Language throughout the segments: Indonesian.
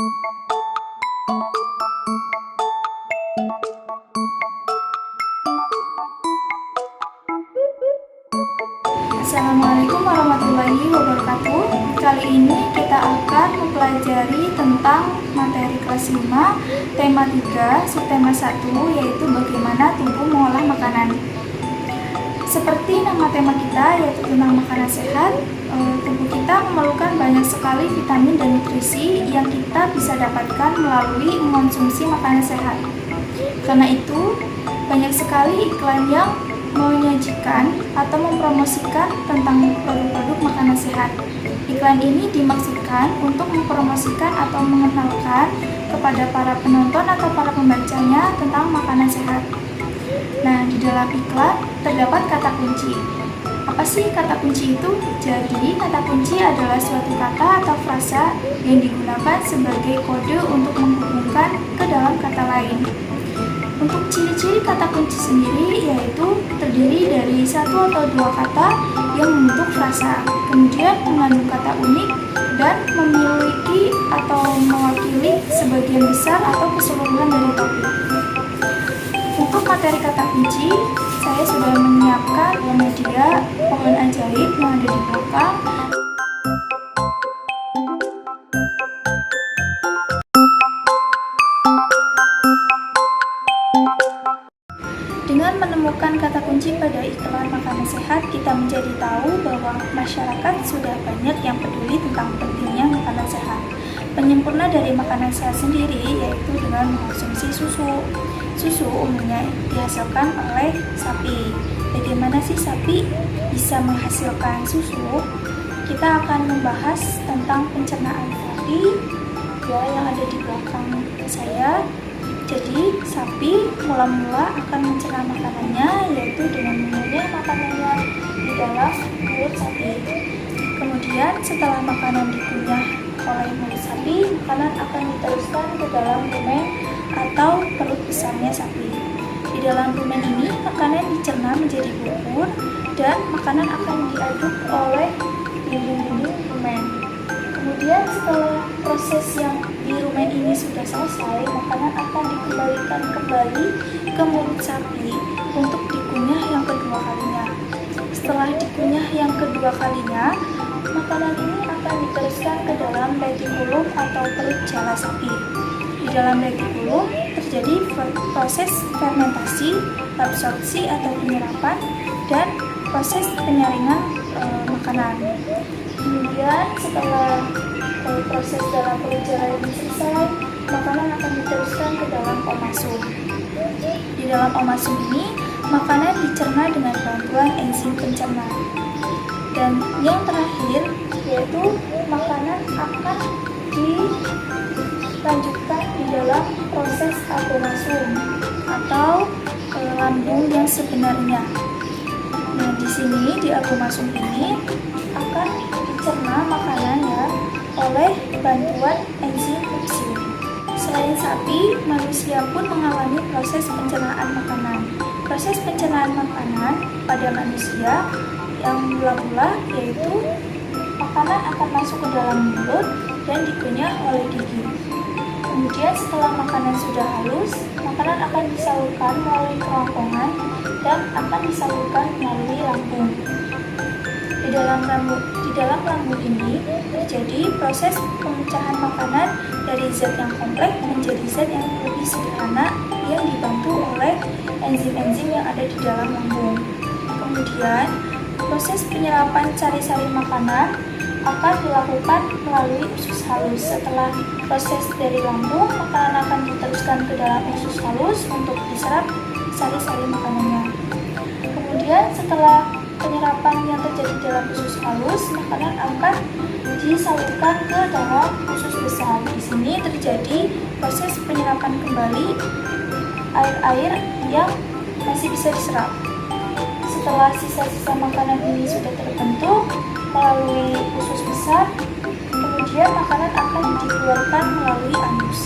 Assalamualaikum warahmatullahi wabarakatuh. Kali ini kita akan mempelajari tentang materi kelas 5, tema 3, subtema 1, yaitu bagaimana tubuh mengolah makanan. Seperti nama tema kita, yaitu tentang makanan sehat, tubuh kita memerlukan banyak sekali vitamin dan nutrisi yang kita bisa dapatkan melalui mengonsumsi makanan sehat. Karena itu, banyak sekali iklan yang menyajikan atau mempromosikan tentang produk-produk makanan sehat. Iklan ini dimaksudkan untuk mempromosikan atau mengenalkan kepada para penonton atau para pembacanya tentang makanan sehat. Nah, di dalam iklan terdapat kata kunci. Apa sih kata kunci itu? Jadi, kata kunci adalah suatu kata atau frasa yang digunakan sebagai kode untuk menghubungkan ke dalam kata lain. Untuk ciri-ciri kata kunci sendiri yaitu terdiri dari satu atau dua kata yang membentuk frasa, kemudian mengandung kata unik dan memiliki atau mewakili sebagian besar atau keseluruhan dari topik. Untuk materi kata kunci, saya sudah menyiapkan media pohon ajaib yang ada di belakang. Dengan menemukan kata kunci pada iklan makanan sehat, kita menjadi tahu bahwa masyarakat sudah banyak yang peduli tentang pentingnya makanan sehat. Penyempurna dari makanan sehat sendiri yaitu dengan mengonsumsi susu. Susu umumnya dihasilkan oleh sapi. Bagaimana sih sapi bisa menghasilkan susu? Kita akan membahas tentang pencernaan sapi ya, yang ada di belakang saya. Jadi, sapi mula-mula akan mencerna makanannya yaitu dengan mengunyah makanannya di dalam mulut sapi. Kemudian, setelah makanan dikunyah oleh mulut sapi, makanan akan diteruskan ke dalam rumen atau perut besarnya sapi. Di dalam rumen ini, makanan dicerna menjadi bubur dan makanan akan diaduk oleh dinding-dinding rumen. Kemudian setelah proses yang di rumen ini sudah selesai, makanan akan dikembalikan kembali ke mulut sapi untuk dikunyah yang kedua kalinya. Setelah dikunyah yang kedua kalinya, makanan ini akan diteruskan ke dalam retikulum atau perut jala sapi. Di dalam retikulum terjadi proses fermentasi, absorpsi atau penyerapan, dan proses penyaringan makanan. Kemudian setelah proses dalam perut jala ini selesai, makanan akan diteruskan ke dalam omasum. Di dalam omasum ini, makanan dicerna dengan bantuan enzim pencerna. Dan yang terakhir yaitu makanan akan dilanjutkan di dalam proses abomasum atau lambung yang sebenarnya. Nah, di sini di abomasum ini akan dicerna makanan ya oleh bantuan enzim pepsin. Selain sapi, manusia pun mengalami proses pencernaan makanan. Proses pencernaan makanan pada manusia yang mula-mula yaitu makanan akan masuk ke dalam mulut dan dikunyah oleh gigi. Kemudian setelah makanan sudah halus, makanan akan disalurkan melalui kerongkongan dan akan disalurkan melalui lambung. Di dalam lambung ini terjadi proses pemecahan makanan dari zat yang kompleks menjadi zat yang lebih sederhana yang dibantu oleh enzim-enzim yang ada di dalam lambung. Kemudian, proses penyerapan sari-sari makanan akan dilakukan melalui usus halus. Setelah proses dari lambung, makanan akan diteruskan ke dalam usus halus untuk diserap sari-sari makanannya. Kemudian setelah penyerapan yang terjadi dalam usus halus, makanan akan disalurkan ke dalam usus besar. Di sini terjadi proses penyerapan kembali air-air yang masih bisa diserap. Setelah sisa-sisa makanan ini sudah terbentuk melalui usus besar, kemudian makanan akan dikeluarkan melalui anus.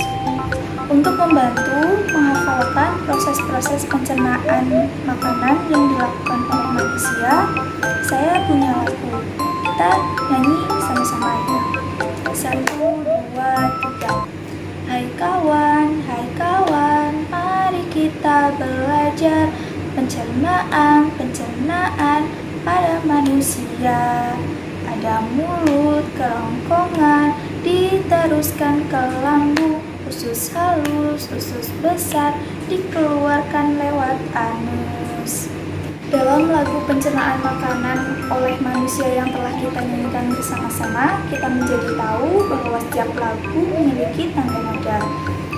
Untuk membantu menghafalkan proses-proses pencernaan makanan yang dilakukan oleh manusia, saya punya lagu. Kita nyanyi sama-sama ya. 1, 2, 3. hai kawan, mari kita belajar pencernaan pada manusia. Ada mulut, kerongkongan, diteruskan ke lambung, usus halus, usus besar, dikeluarkan lewat anus. Dalam lagu pencernaan makanan oleh manusia yang telah kita nyanyikan bersama-sama, kita menjadi tahu bahwa setiap lagu memiliki tangga nada.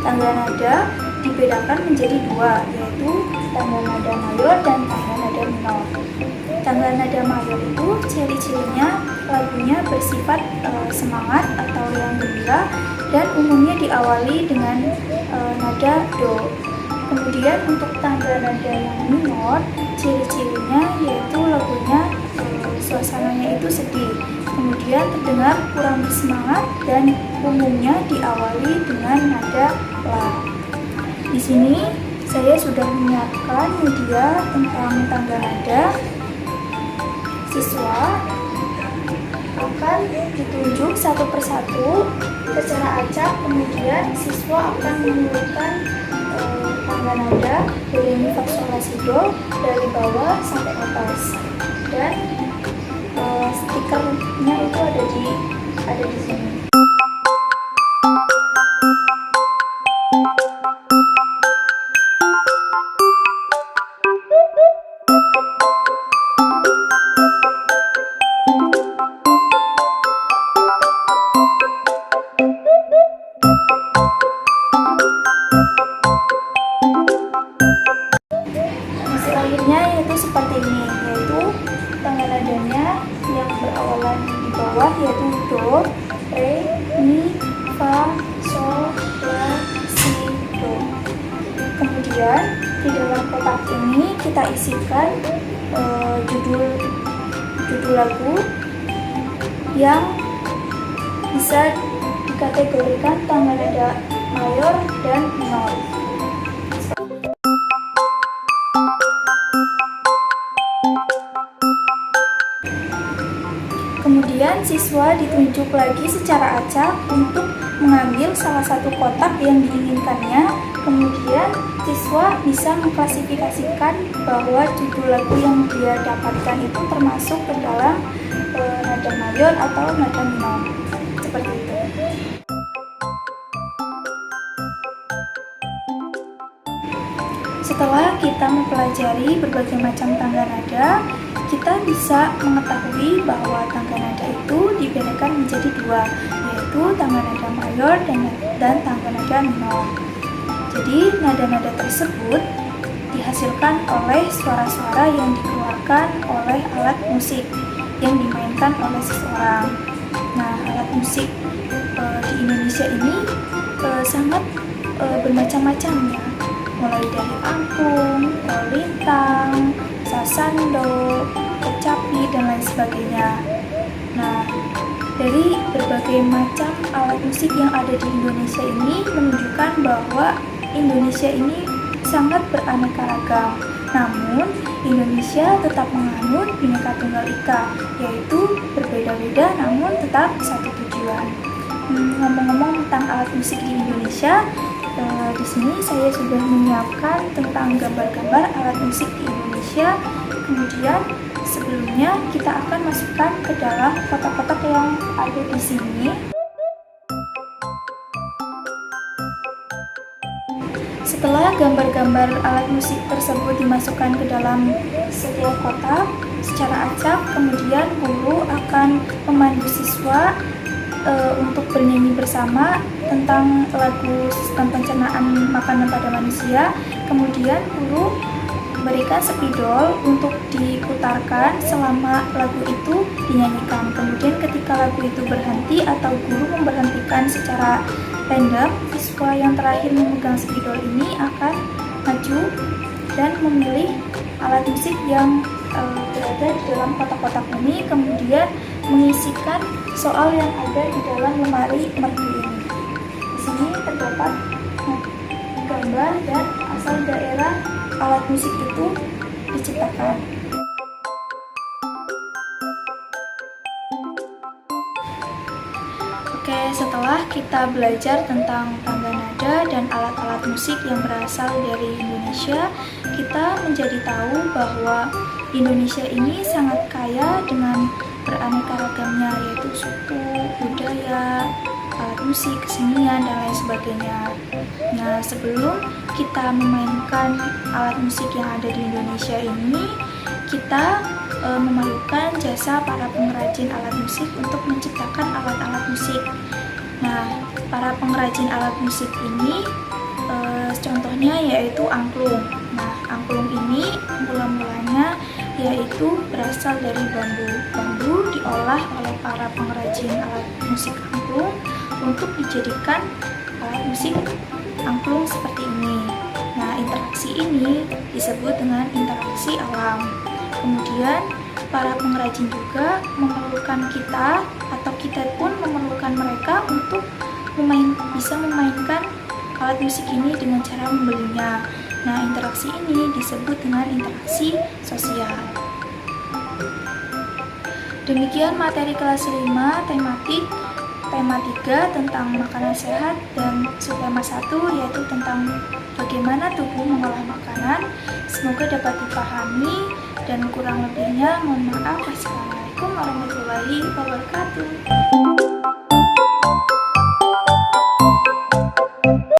Tangga nada dibedakan menjadi dua, yaitu tangga nada mayor dan tangga nada minor. Tangga nada mayor itu ciri-cirinya lagunya bersifat semangat atau yang gembira dan umumnya diawali dengan nada do. Kemudian untuk tangga nada yang minor, ciri-cirinya yaitu lagunya suasananya itu sedih, kemudian terdengar kurang bersemangat dan umumnya diawali dengan nada la. Di sini saya sudah menyiapkan media tentang tangga nada. Siswa akan ditunjuk satu persatu secara acak, kemudian siswa akan menurunkan tangga nada do re mi fa sol la si do dari bawah sampai atas, dan stikernya itu ada di sini. Selanjutnya yaitu seperti ini, yaitu tangga nadanya yang berawalan di bawah yaitu do, re, mi, fa, sol, la, si, do. Kemudian di dalam kotak ini kita isikan judul lagu yang bisa dikategorikan tangga nada mayor dan minor. Kemudian siswa ditunjuk lagi secara acak untuk mengambil salah satu kotak yang diinginkannya. Kemudian siswa bisa mengklasifikasikan bahwa judul lagu yang dia dapatkan itu termasuk ke dalam nada mayor atau nada minor. Seperti itu. Setelah kita mempelajari berbagai macam tangga nada, kita bisa mengetahui bahwa tangga nada itu dibedakan menjadi dua, yaitu tangga nada mayor dan tangga nada minor. Jadi nada-nada tersebut dihasilkan oleh suara-suara yang dikeluarkan oleh alat musik yang dimainkan oleh seseorang. Nah, alat musik di Indonesia ini sangat bermacam-macam ya, mulai dari angklung, lintang, sasando, kecapi, dan lain sebagainya. Nah, dari berbagai macam alat musik yang ada di Indonesia ini menunjukkan bahwa Indonesia ini sangat beraneka ragam. Namun, Indonesia tetap menganut Bhinneka Tunggal Ika, yaitu berbeda-beda namun tetap satu tujuan. Ngomong-ngomong tentang alat musik di Indonesia, di sini saya sudah menyiapkan tentang gambar-gambar alat musik di Indonesia. Kemudian sebelumnya kita akan masukkan ke dalam kotak-kotak yang ada di sini. Setelah gambar-gambar alat musik tersebut dimasukkan ke dalam setiap kotak secara acak, kemudian guru akan memandu siswa untuk bernyanyi bersama tentang lagu sistem pencernaan makanan pada manusia. Kemudian guru memberikan spidol untuk diputarkan selama lagu itu dinyanyikan. Kemudian ketika lagu itu berhenti atau guru memberhentikan secara random, siswa yang terakhir memegang spidol ini akan maju dan memilih alat musik yang berada di dalam kotak-kotak ini, kemudian mengisikan soal yang ada di dalam lemari merdu ini. Di sini terdapat gambar dan asal daerah alat musik itu diciptakan. Oke, setelah kita belajar tentang tangga nada nada dan alat-alat musik yang berasal dari Indonesia, kita menjadi tahu bahwa Indonesia ini sangat kaya dengan beraneka ragamnya, yaitu suku, budaya, alat musik, kesenian, dan lain sebagainya. Nah, sebelum kita memainkan alat musik yang ada di Indonesia ini, kita memerlukan jasa para pengrajin alat musik untuk menciptakan alat-alat musik. Nah, para pengrajin alat musik ini contohnya yaitu angklung. Nah, angklung ini mula-mulanya yaitu berasal dari bambu. Bambu diolah oleh para pengrajin alat musik angklung untuk dijadikan alat musik angklung seperti ini. Nah, interaksi ini disebut dengan interaksi alam. Kemudian para pengrajin juga memerlukan kita, atau kita pun memerlukan mereka untuk bisa memainkan alat musik ini dengan cara membelinya. Nah, interaksi ini disebut dengan interaksi sosial. Demikian materi kelas 5 tematik tema 3 tentang makanan sehat, dan subtema 1 yaitu tentang bagaimana tubuh mengolah makanan. Semoga dapat dipahami, dan kurang lebihnya mohon maaf. Wassalamualaikum warahmatullahi wabarakatuh.